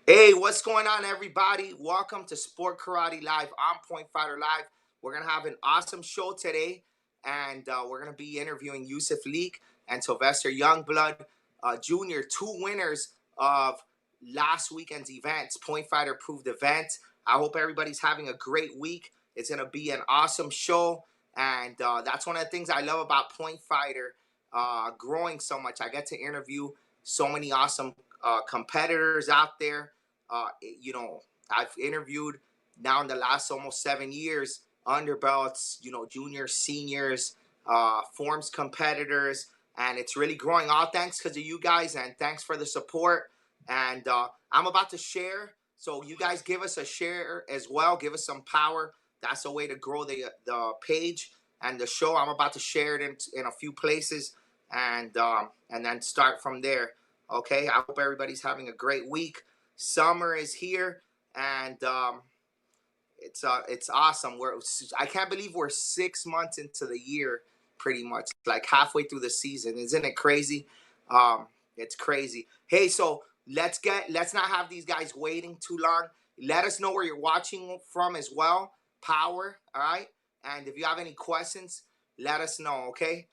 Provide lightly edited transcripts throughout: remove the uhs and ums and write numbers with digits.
Hey, what's going on, everybody? Welcome to Sport Karate Live on Point Fighter Live. We're gonna have an awesome show today, and we're gonna be interviewing Yusuf Leak and Sylvester Youngblood Jr., two winners of last weekend's events, Point Fighter Approved event. I hope everybody's having a great week. It's gonna be an awesome show, and that's one of the things I love about Point Fighter growing so much. I get to interview so many awesome competitors out there. I've interviewed now in the last almost 7 years underbelts, juniors, seniors, forms competitors, and it's really growing. All thanks because of you guys, and thanks for the support. And I'm about to share, so you guys give us a share as well. Give us some power. That's a way to grow the page and the show. I'm about to share it in a few places, and then start from there. Okay, I hope everybody's having a great week. Summer is here, and it's awesome. I can't believe we're 6 months into the year, pretty much like halfway through the season. Isn't it crazy? It's crazy. Hey, so let's not have these guys waiting too long. Let us know where you're watching from as well. Power, all right. And if you have any questions, let us know. Okay.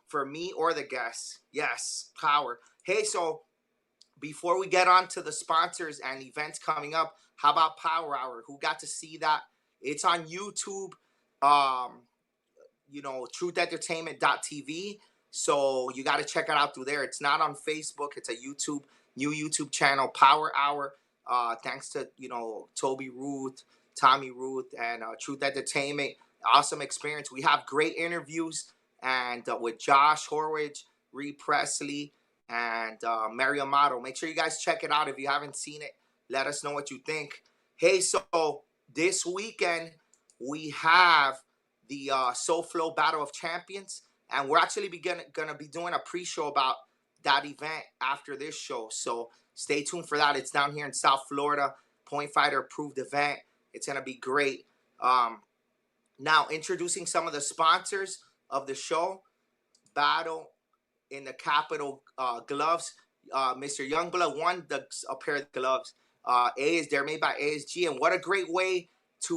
For me or the guests, yes, power. Hey, so before we get on to the sponsors and events coming up, how about Power Hour? Who got to see that? It's on YouTube, um, truthentertainment.tv. So you got to check it out through there. It's not on Facebook. It's a new YouTube channel, Power Hour. Thanks to, Toby Ruth, Tommy Ruth, and Truth Entertainment. Awesome experience. We have great interviews and with Josh Horwich, Reed Presley, and Mary Amato. Make sure you guys check it out. If you haven't seen it, let us know what you think. Hey, so this weekend we have the SoFlo Battle of Champions, and we're actually gonna be doing a pre-show about that event after this show. So stay tuned for that. It's down here in South Florida, Point Fighter approved event. It's gonna be great. Now introducing some of the sponsors of the show. Battle in the Capital gloves. Mr. Youngblood won a pair of gloves. They're made by ASG, and what a great way to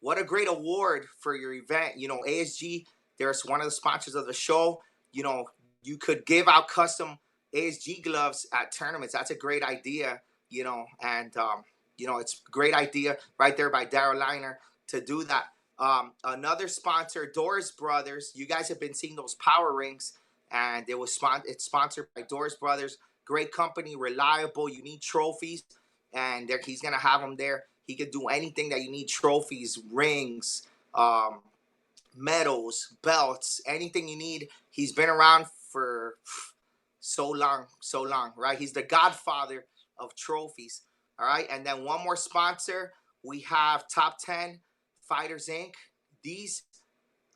what a great award for your event. ASG, they're one of the sponsors of the show. You could give out custom ASG gloves at tournaments. That's a great idea. And it's a great idea right there by Daryl Liner to do that. Another sponsor, Doris Brothers. You guys have been seeing those power rings, and it's sponsored by Doris Brothers. Great company, reliable. You need trophies, and he's gonna have them there. He could do anything that you need: trophies, rings, medals, belts, anything you need. He's been around for so long, right? He's the godfather of trophies. All right, and then one more sponsor. We have Top 10 Fighters Inc. These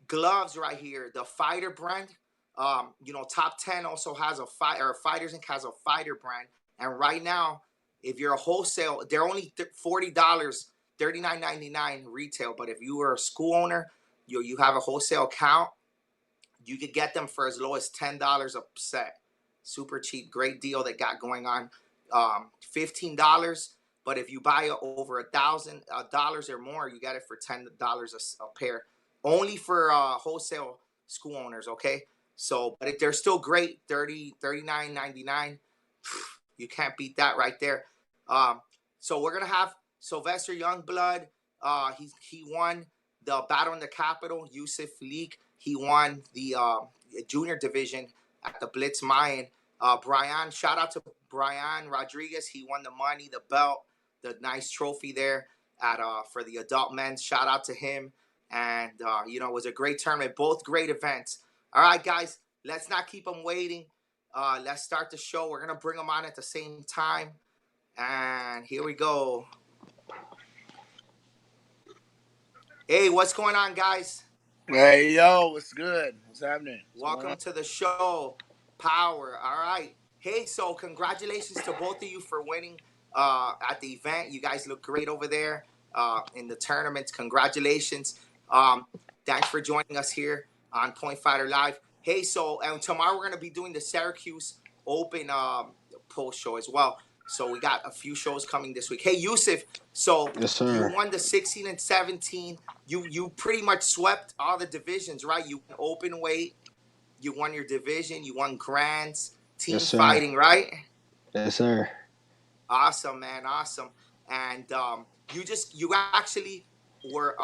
gloves right here, the Fighter brand. Top 10 also has a Fighters Inc. has a Fighter brand, and right now, if you're a wholesale, they're only $40, $39.99 retail. But if you are a school owner, you have a wholesale account, you could get them for as low as $10 a set. Super cheap, great deal they got going on. $15. But if you buy over $1,000 or more, you get it for $10 a pair. Only for wholesale school owners, okay? So, but they're still great. $39.99. You can't beat that right there. So we're gonna have Sylvester Youngblood. He won the Battle in the Capital. Yusuf Leak. He won the junior division at the Blitz Mayan. Brian, shout out to Brian Rodriguez. He won the money, the belt, the nice trophy there at for the adult men. Shout out to him. And it was a great tournament. Both great events. All right, guys, let's not keep them waiting. Let's start the show. We're gonna bring them on at the same time. And here we go. Hey, what's going on, guys? Hey, yo, what's good? What's happening? Welcome to the show, Power. All right. Hey, so congratulations to both of you for winning at the event. You guys look great over there in the tournaments. Congratulations. Thanks for joining us here on Point Fighter Live. Hey, so tomorrow we're going to be doing the Syracuse Open post show as well. So we got a few shows coming this week. Hey, Yusuf, so Yes, you sir. won the 16 and 17. You pretty much swept all the divisions, right? You won open weight, you won your division, you won grands, Yes, team sir. fighting, right? Yes, sir. Awesome, man, awesome. And you actually were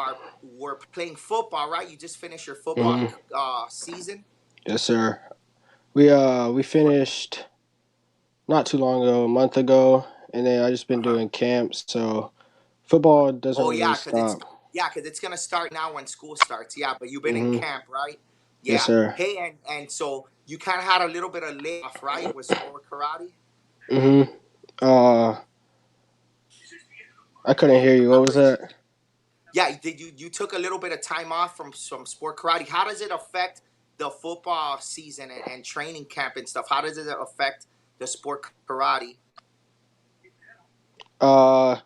playing football, right? You just finished your football Mm-hmm. season. Yes, sir. We finished not too long ago, a month ago, and then I just been Uh-huh. doing camps. So football doesn't Oh really yeah, stop. because it's gonna start now when school starts. Yeah, but you've been in Mm-hmm. camp, right? Yes, Yeah. sir. Hey, and so you kind of had a little bit of layoff, right? With sport karate. Mm-hmm. Uh, I couldn't hear you. What was Remember? that? Yeah. Did you took a little bit of time off from some sport karate? How does it affect the football season and training camp and stuff? How does it affect the sport karate? Uh,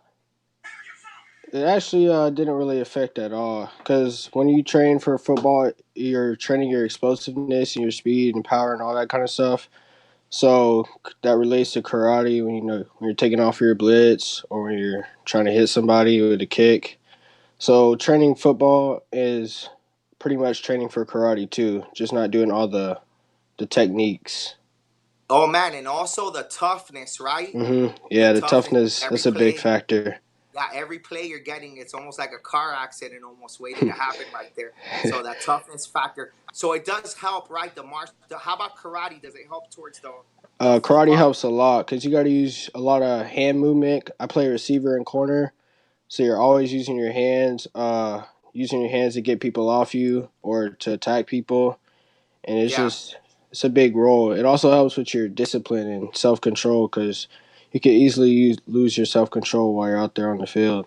it actually didn't really affect at all because when you train for football, you're training your explosiveness and your speed and power and all that kind of stuff. So that relates to karate when you're taking off your blitz or when you're trying to hit somebody with a kick. So training football is pretty much training for karate too, just not doing all the techniques. Oh man, and also the toughness, right? The Yeah, the toughness. toughness, Every that's a big play. factor. Yeah, every play you're getting, it's almost like a car accident almost waiting to happen right there. So that toughness factor. So it does help, right? How about karate? Does it help towards the Karate football? helps a lot because you got to use a lot of hand movement. I play receiver and corner, so you're always using your hands to get people off you or to attack people, and Yeah. it's a big role. It also helps with your discipline and self control because you can easily lose your self control while you're out there on the field.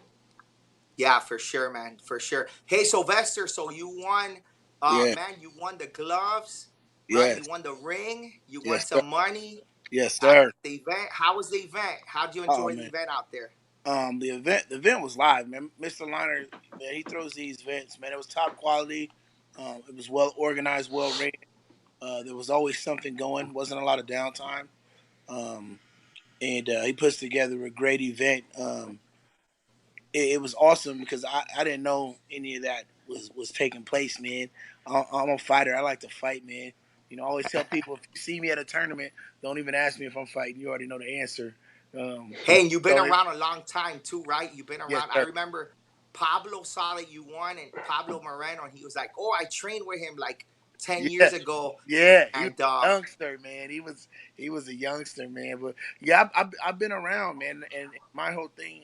Yeah, for sure, man. For sure. Hey, Sylvester, so you won Yeah. man, you won the gloves, right? You Yes. won the ring, you won Yes, sir. some money Yes, at sir. the event. How was the event? How did you Oh enjoy the man. event out there? The event was live, man. Mr. Liner, man, he throws these events, man. It was top quality. It was well organized, well rated. There was always something going. Wasn't a lot of downtime. Um, and he puts together a great event. It was awesome because I didn't know any of that was taking place, man. I'm a fighter. I like to fight, man. I always tell people if you see me at a tournament, don't even ask me if I'm fighting. You already know the answer. Hey, and you've been So around a long time too, right? You've been yes, around. I sir. remember Pablo saw that you won, and Pablo Moreno, and he was like, "Oh, I trained with him like 10 years Yeah, ago." yeah. He was And a youngster, man. He was a youngster, man. But yeah, I've been around, man. And my whole thing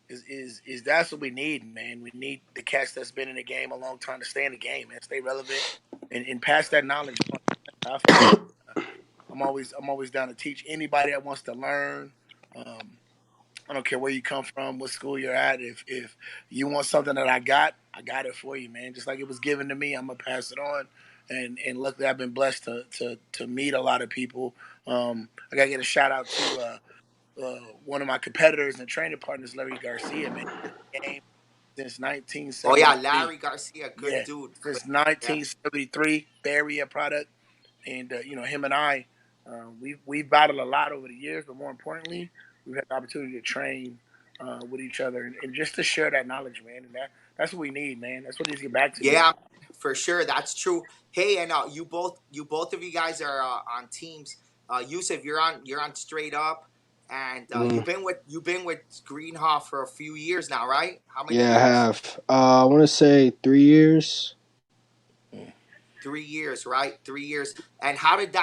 is that's what we need, man. We need the cats that's been in the game a long time to stay in the game and stay relevant and pass that knowledge on. I feel I'm always down to teach anybody that wants to learn. Um, I don't care where you come from, what school you're at. If you want something that I got it for you, man. Just like it was given to me, I'm gonna pass it on. And luckily, I've been blessed to meet a lot of people. I gotta get a shout out to one of my competitors and training partners, Larry Garcia, man. Game since oh yeah, 1973. Larry Garcia, good Yeah, dude. Good. since Yeah. 1973, Bay Area product, and him and I, we've battled a lot over the years, but more importantly, we've had the opportunity to train with each other and just to share that knowledge, man. And that's what we need, man. That's what needs to get back to, man. Yeah, for sure. That's true. Hey, and you both of you guys are on teams. Yusuf, you're on straight up, and Mm, you've been with Greenhoff for a few years now, right? How many yeah, I years? have. I want to say 3 years. 3 years, right? 3 years. And how did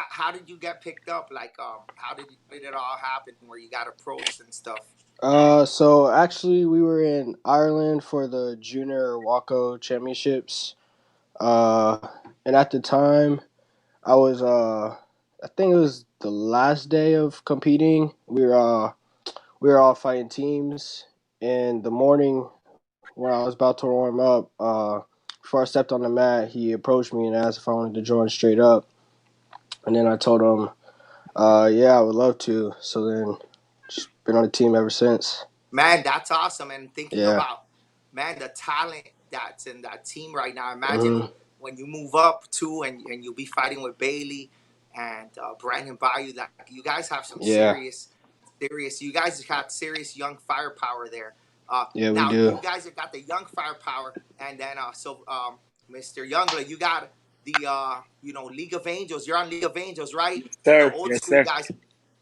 you get picked up? Like, how did it all happen where you got approached and stuff? So actually, we were in Ireland for the Junior Waco Championships. Uh, and at the time, I was I think it was the last day of competing. We were all fighting teams. In the morning, when I was about to warm up, before I stepped on the mat, he approached me and asked if I wanted to join straight up. And then I told him, yeah, I would love to. So then, just been on the team ever since. Man, that's awesome. And thinking Yeah. about, man, the talent that's in that team right now. Imagine Hmm. when you move up too, and you'll be fighting with Bailey and Brandon Bayou. That you guys have some Yeah. serious serious. You guys got serious young firepower there. Yeah, we Now do. you guys have got the young firepower, and then Mr. Youngler, you got the League of Angels. You're on League of Angels, right? Yes, The sir. old Yes, school sir. guys.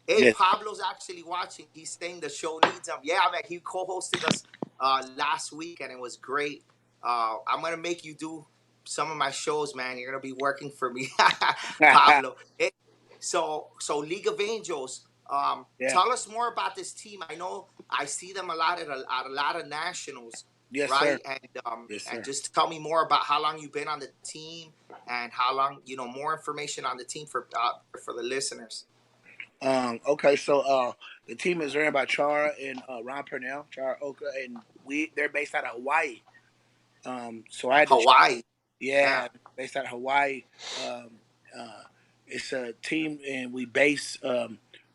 Hey, Yes. Pablo's actually watching. He's saying the show needs him. Yeah, man, he co-hosted us last week, and it was great. I'm gonna make you do some of my shows, man. You're gonna be working for me, Pablo. Hey, so League of Angels. Yeah. Tell us more about this team. I know I see them a lot at a lot of nationals, Yes, right? sir. Yes, sir. And just tell me more about how long you've been on the team and how long, more information on the team for the listeners. Okay, so the team is ran by Chara and Ron Purnell, Chara Oka, and they're based out of Hawaii. So I had to Hawaii. yeah, based out of Hawaii. Um, uh, it's a team, and we base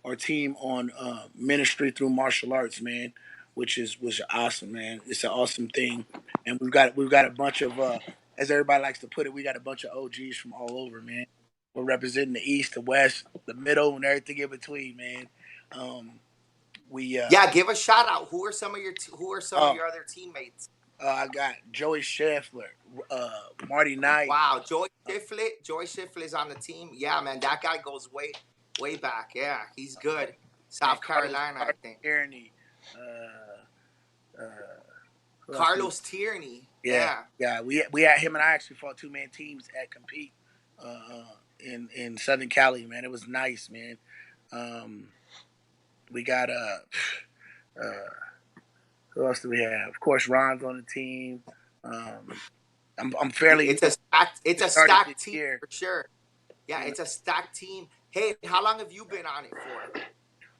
our team on ministry through martial arts, man, which awesome, man. It's an awesome thing, and we've got a bunch of as everybody likes to put it, we got a bunch of OGs from all over, man. We're representing the East, the West, the Middle, and everything in between, man. Um, we Yeah, give a shout out. Who are some of oh, your other teammates? I got Joey Scheffler, Marty Knight. Wow, Joy Shiflett is on the team. Yeah, man, that guy goes way back. Yeah, he's good. South Carolina, I think. Tierney, uh, Carlos Tierney. Yeah. We had him, and I actually fought 2-man teams at Compete in Southern Cali, man. It was nice, man. We got who else do we have? Of course, Ron's on the team. I'm fairly It's a stacked team year. for sure. Yeah, it's a stacked team. Hey, how long have you been on it for?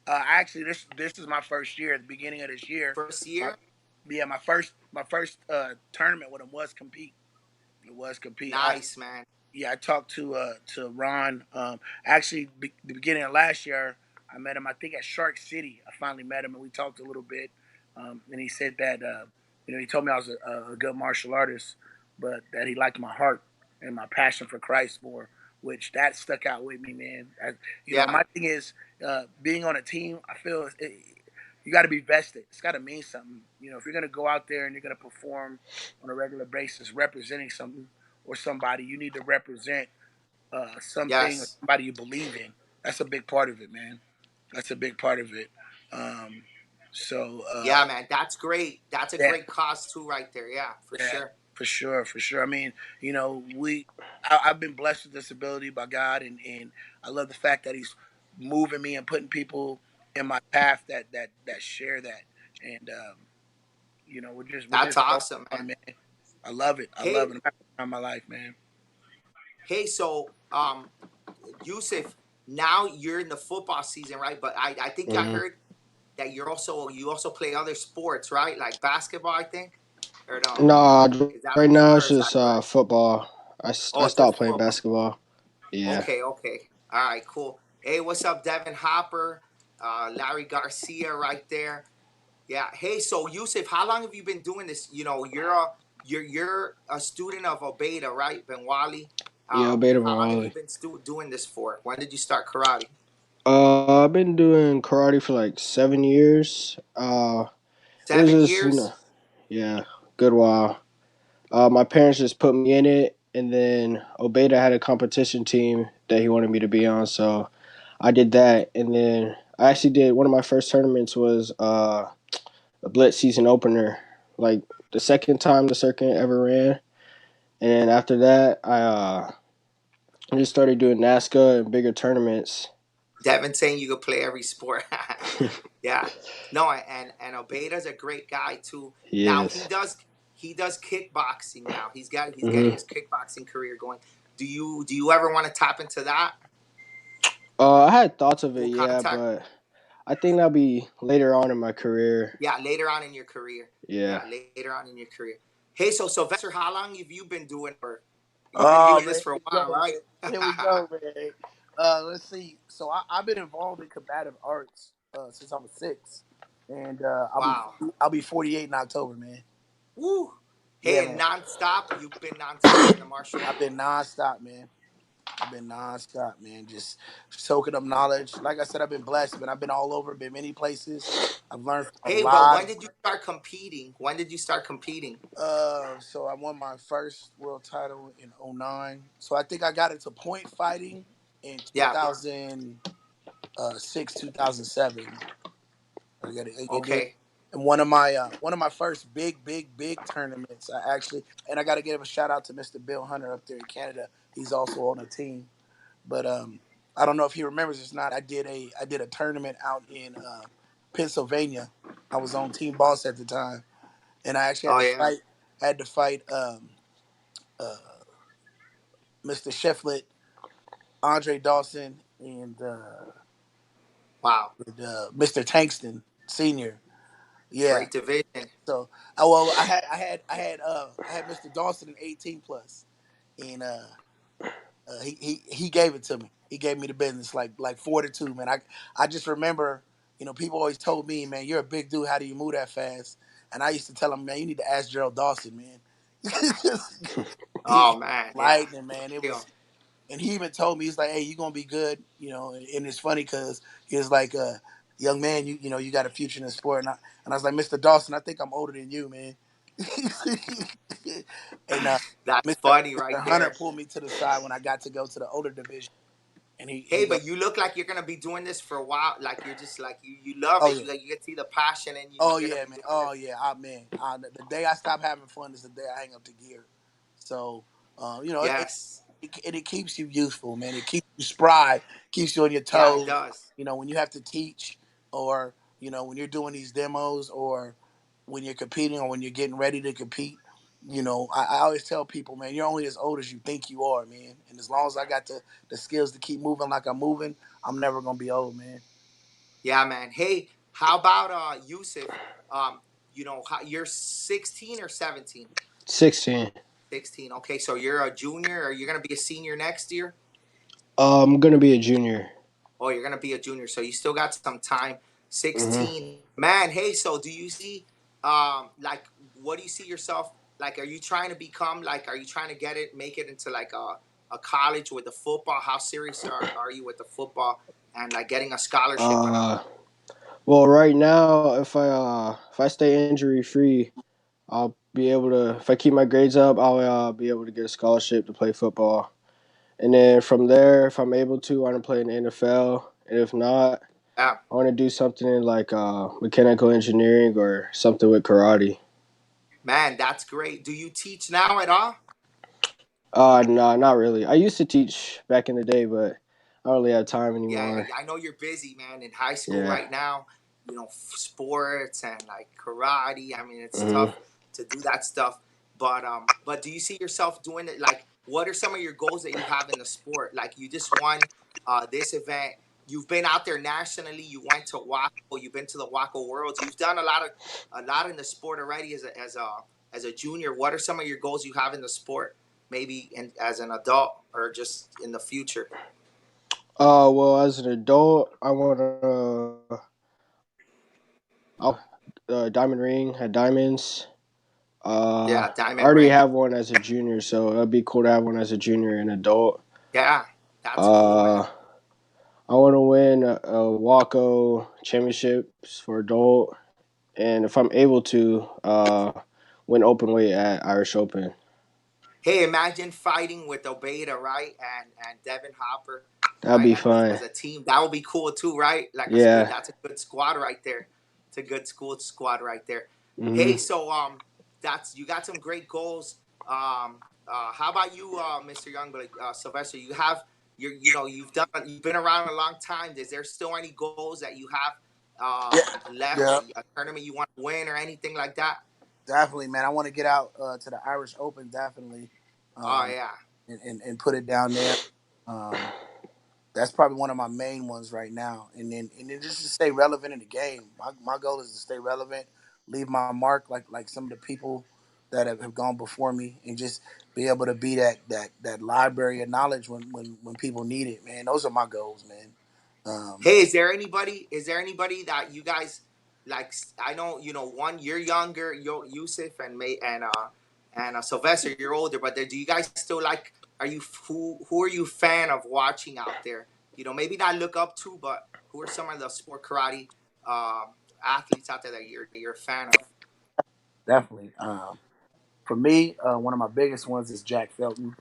Actually, this is my first year. At the beginning of this year, First year. My first tournament with him was Compete. It was Compete. Nice, man. Yeah, I talked to Ron. Actually, the beginning of last year, I met him. I think at Shark City, I finally met him, and we talked a little bit. And he said that he told me I was a good martial artist, but that he liked my heart and my passion for Christ more, which that stuck out with me, man. My thing is being on a team. I feel you got to be vested. It's got to mean something. If you're gonna go out there and you're gonna perform on a regular basis, representing something or somebody, you need to represent something or somebody you believe in. That's a big part of it, man. That's a big part of it. Yeah, man, that's great. That's a great cause too, right there. Yeah, for sure. I mean, I've been blessed with this ability by God, and I love the fact that He's moving me and putting people in my path that share that, and that's awesome, man. I love it. I love it. I'm happy in my life, man. Hey, so Yusuf, now you're in the football season, right? But I think I heard that you also play other sports, right? Like basketball, I think. Or no, right now it's just football. I stopped playing football. Basketball. Yeah. Okay. All right, cool. Hey, what's up, Devin Hopper? Larry Garcia right there. Yeah. Hey, so Yusuf, how long have you been doing this? You're a student of Obeda, right? Ben Wally. Yeah, Obeda Ben How long Wally. have you been doing this for? When did you start karate? I've been doing karate for like 7 years. 7 years? Yeah, good while. My parents just put me in it, and then Obeda had a competition team that he wanted me to be on, so I did that. And then I actually did one of my first tournaments was a Blitz season opener, like the second time the circuit ever ran. And then after that, I just started doing NASCA and bigger tournaments. Devin saying you could play every sport. Yeah. No, and Obeda's a great guy too. Now he does kickboxing now. He's getting his kickboxing career going. Do you ever want to tap into that? I had thoughts of it, but I think that'll be later on in my career. Yeah, later on in your career. Yeah, later on in your career. Hey, so Sylvester, how long have you been doing for? You've been doing this for a while, right? Here we go, man. Let's see. So I've been involved in combative arts since I was 6, and I'll be 48 in October, man. Woo! Hey, and nonstop. You've been nonstop in the martial arts. I've been nonstop, man. I've been nonstop, man, just soaking up knowledge. Like I said, I've been blessed, man. I've been all over, been many places. I've learned from a Hey, but lot when of. did you start competing? When did you start competing? So I won my first world title in '09. So I think I got into point fighting in Yeah. 2006, 2007. I did. Okay. And one of my first big tournaments. I actually, and I got to give a shout out to Mr. Bill Hunter up there in Canada. He's also on the team. But I don't know if he remembers this or not. I did a tournament out in Pennsylvania. I was on Team Boss at the time, and I actually Oh yeah. had to fight uh, Mr. Shefflet, Andre Dawson, and Wow. Mr. Tankston Senior. Yeah. Great division. So, well, I had Mr. Dawson in 18 plus, and he gave it to me. He gave me the business like 4-2, man. I just remember, people always told me, man, you're a big dude. How do you move that fast? And I used to tell him, man, you need to ask Gerald Dawson, man. he Oh man. Yeah. lightning, man. It Deal. was, and he even told me, he's like, hey, you're gonna be good, And it's funny because he was like, young man, you got a future in the sport, and I was like, Mr. Dawson, I think I'm older than you, man. And That's Mr. funny right Mr. Hunter there. pulled me to the side when I got to go to the older division, and he Hey, goes, but you look like you're gonna be doing this for a while. Like you're just like you love oh it. yeah, You can see the passion, and oh you're gonna yeah, be man, doing oh this. yeah, man. The day I stop having fun is the day I hang up the gear. So, Yes. it keeps you youthful, man. It keeps you spry, keeps you on your Yeah, it toes. does. When you have to teach, or when you're doing these demos, or when you're competing, or when you're getting ready to compete. I always tell people, man, you're only as old as you think you are, man. And as long as I got the skills to keep moving like I'm moving, I'm never gonna be old, man. Yeah, man. Hey, how about Yusuf? Um, you're 16 or 17? 16. 16. Okay, so you're a junior, or you're gonna be a senior next year? I'm gonna be a junior. Oh, you're gonna be a junior, so you still got some time. Hmm. 16, man. Hey, so do you see, like, what do you see yourself like? Are you trying to become like? Are you trying to make it into like a college with the football? How serious are you with the football and like getting a scholarship and all? Uh, well, right now, if I stay injury free, I'll be able to. If I keep my grades up, I'll be able to get a scholarship to play football. And then from there, if I'm able to, I want to play in the NFL. And if not, Yeah, I want to do something in like mechanical engineering or something with karate. man, that's great. Do you teach now at all? No, not really. I used to teach back in the day, but I don't really have time Yeah, anymore. I know you're busy, man. In high school Yeah. right now, sports and like karate. I mean, it's Hmm. tough to do that stuff. But do you see yourself doing it? Like, what are some of your goals that you have in the sport? Like, you just won this event. You've been out there nationally. You went to Waco. You've been to the Waco Worlds. You've done a lot in the sport already as a junior. What are some of your goals you have in the sport? Maybe as an adult or just in the future. Well, as an adult, I want to. Diamond ring had diamonds. Yeah, I diamond already ring. have one as a junior, so it'd be cool to have one as a junior and adult. Yeah, that's cool, man. Uh, I want to win a Waco championships for adult, and if I'm able to, win open weight at Irish Open. Hey, imagine fighting with Obeda, right, and Devin Hopper, That'd right, be and fun. as a team, that would be cool too, right? Like Yeah. that's a good squad right there. It's a good school squad right there. Hmm. Hey, so that's you got some great goals. How about you, Mr. Youngblood, Sylvester? You've been around a long time. Is there still any goals that you have Yeah, left? yeah, A tournament you want to win or anything like that? definitely, man. I want to get out to the Irish Open, definitely, Oh um, yeah. and put it down there. Um, that's probably one of my main ones right now. And then just to stay relevant in the game. My goal is to stay relevant, leave my mark like some of the people that have gone before me, and just be able to be that library of knowledge when people need it, man. Those are my goals, man. Hey, is there anybody? Is there anybody that you guys like? I know one. You're younger, Yusuf, and Sylvester. You're older, but do you guys still like who are you fan of watching out there? Maybe not look up to, but who are some of the sport karate um, athletes out there that you're a fan of? Definitely. For me, one of my biggest ones is Jack Felton.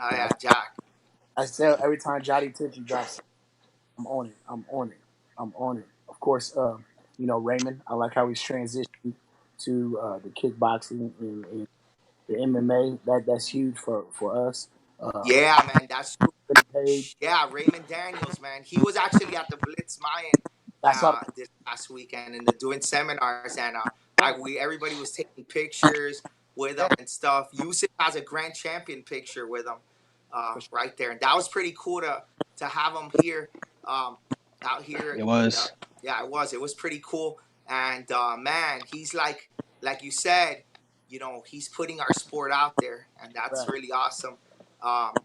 Oh I, yeah, Jack. I say every time Johnny Tenchi drops, I'm on it. I'm on it. I'm on it. Of course, Raymond. I like how he's transitioned to the kickboxing and the MMA. That's huge for us. Yeah, man, that's true. Billy Page. Yeah, Raymond Daniels, man. He was actually at the Blitz Mayan I saw the this past weekend and doing seminars, and everybody was taking pictures with him and stuff. Yusuf has a grand champion picture with him for sure. right there, and that was pretty cool to have him here, out here It in was. yeah, it was pretty cool, and man, he's like you said, he's putting our sport out there, and that's Right. really awesome.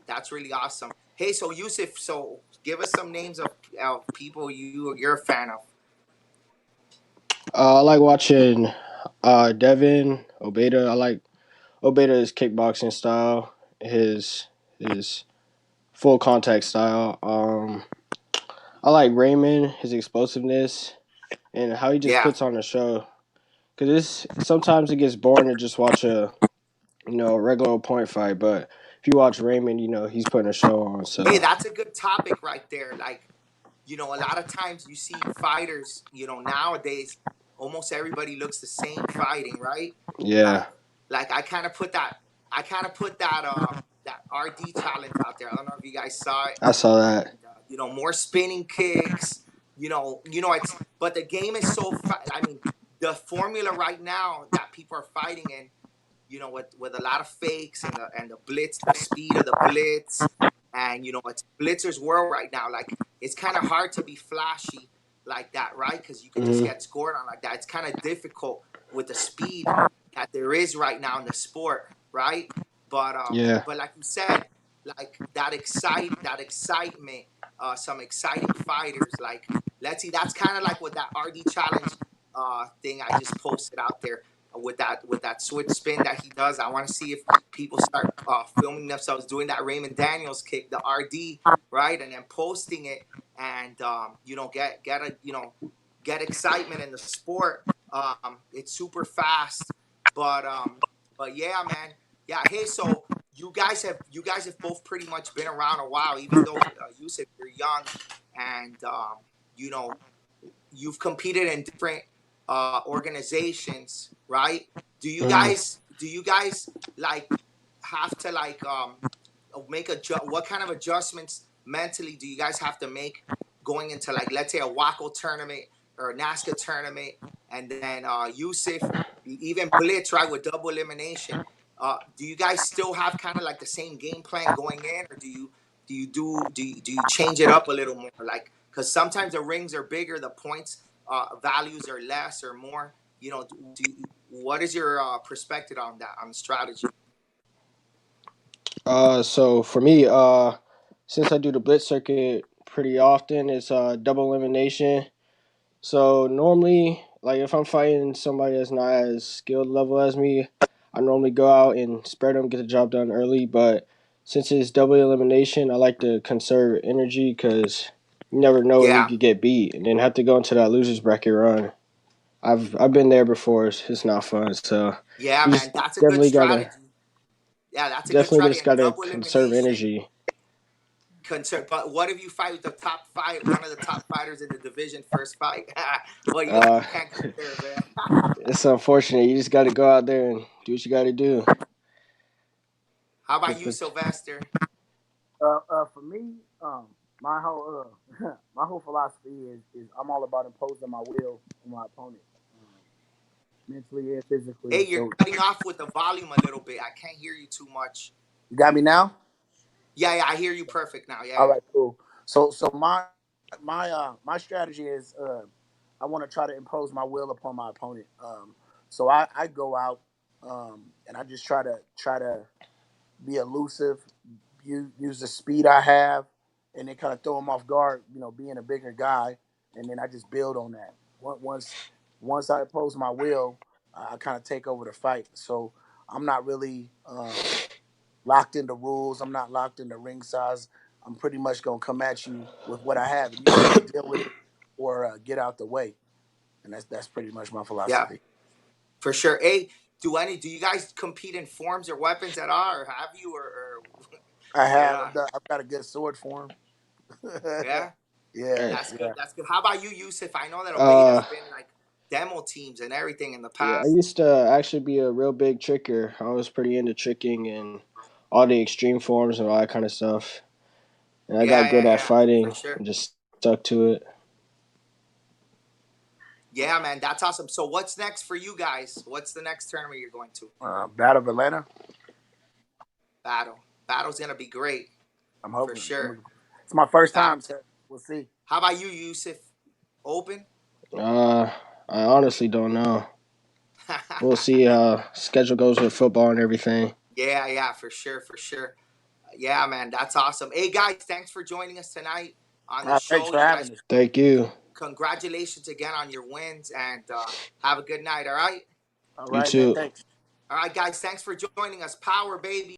That's really awesome. Hey, so Yusuf, so give us some names of people you're a fan of. I like watching Devin Obeda. I like Obeda's kickboxing style, his full contact style. I like Raymond, his explosiveness, and how he just Yeah. puts on a show. Cause sometimes it gets boring to just watch a regular point fight, but if you watch Raymond, he's putting a show on. Hey, So that's a good topic right there. Like, a lot of times you see fighters, nowadays almost everybody looks the same fighting, right? yeah, Like like I kind of put that RD challenge out there. I don't know if you guys saw it. I saw that. And more spinning kicks, it's but the game is so I mean, the formula right now that people are fighting in, with a lot of fakes and the blitz, the speed of the blitz, and it's blitzer's world right now. Like, it's kind of hard to be flashy like that, right? Because you could just Hmm. get scored on like that. It's kind of difficult with the speed that there is right now in the sport, right? But Yeah. but like you said, like that excitement, some exciting fighters. Like, let's see, that's kind of like what that RD challenge thing I just posted out there with that switch spin that he does. I want to see if people start filming themselves doing that Raymond Daniels kick, the RD, right, and then posting it, and get excitement in the sport. It's super fast, but yeah, man, yeah. Hey, so you guys have both pretty much been around a while, even though you said you're young, and you know you've competed in different organizations, right? Hmm. Do you guys like have to like what kind of adjustments mentally do you guys have to make going into, like, let's say, a Waco tournament or a NASCA tournament, and then Yusuf, even Blitz, right, with double elimination. Do you guys still have kind of like the same game plan going in, or do you change it up a little more? Like, because sometimes the rings are bigger, the points values are less or more. What is your perspective on that, on strategy? So for me, since I do the blitz circuit pretty often, it's double elimination. So normally, like if I'm fighting somebody that's not as skilled level as me, I normally go out and spread them, get the job done early. But since it's double elimination, I like to conserve energy because you never know when you Yeah, could get beat and then have to go into that losers bracket run. I've been there before. It's not fun. So yeah, you man, just that's a good definitely gotta strategy. Yeah, that's a good definitely strategy. just And gotta double conserve elimination energy. concern. But what if you fight with the top fight, one of the top fighters in the division, first fight? Well, you Uh, you can't compare, man. it's unfortunate. You just got to go out there and do what you got to do. How about Cause, you, Sylvester? For me, my whole my whole philosophy is I'm all about imposing my will on my opponent, mentally and physically. Hey, you're So cutting off with the volume a little bit. I can't hear you too much. you got me now. Yeah, yeah, I hear you perfect now. Yeah, All yeah. right, cool. So my strategy is I want to try to impose my will upon my opponent. So I go out and I just try to be elusive, use the speed I have, and then kind of throw him off guard. Being a bigger guy, and then I just build on that. Once I impose my will, I kind of take over the fight. So I'm not really locked into rules. I'm not locked into ring size. I'm pretty much gonna come at you with what I have, and you can either deal with it or get out the way. And that's pretty much my Yeah, philosophy. for sure. Hey, do you guys compete in forms or weapons at all, or have you, I or have. not? I've got a good sword for him. Yeah, Yeah, that's good. yeah. That's good. How about you, Yusuf? I know that Obey has Uh, been like demo teams and everything in the yeah, I past. used to actually be a real big tricker. I was pretty into tricking and all the extreme forms and all that kind of stuff. And I got good at Yeah, for fighting sure. and just stuck to it. Yeah, man, that's awesome. So what's next for you guys? What's the next tournament you're going to? Battle of Atlanta. Battle. Battle's gonna be great I'm for hoping. sure. It's my first time, Battle's. so we'll see. How about you, Yusuf? Open? I honestly don't know. We'll see how schedule goes with football and everything. Yeah, for sure, for sure. Yeah, man, that's awesome. Hey, guys, thanks for joining us tonight on the Thanks show. for You having guys, us. Thank you. congratulations again on your wins, and have a good night. All right. All You right, man. too. Thanks. All right, guys, thanks for joining us. Power, baby.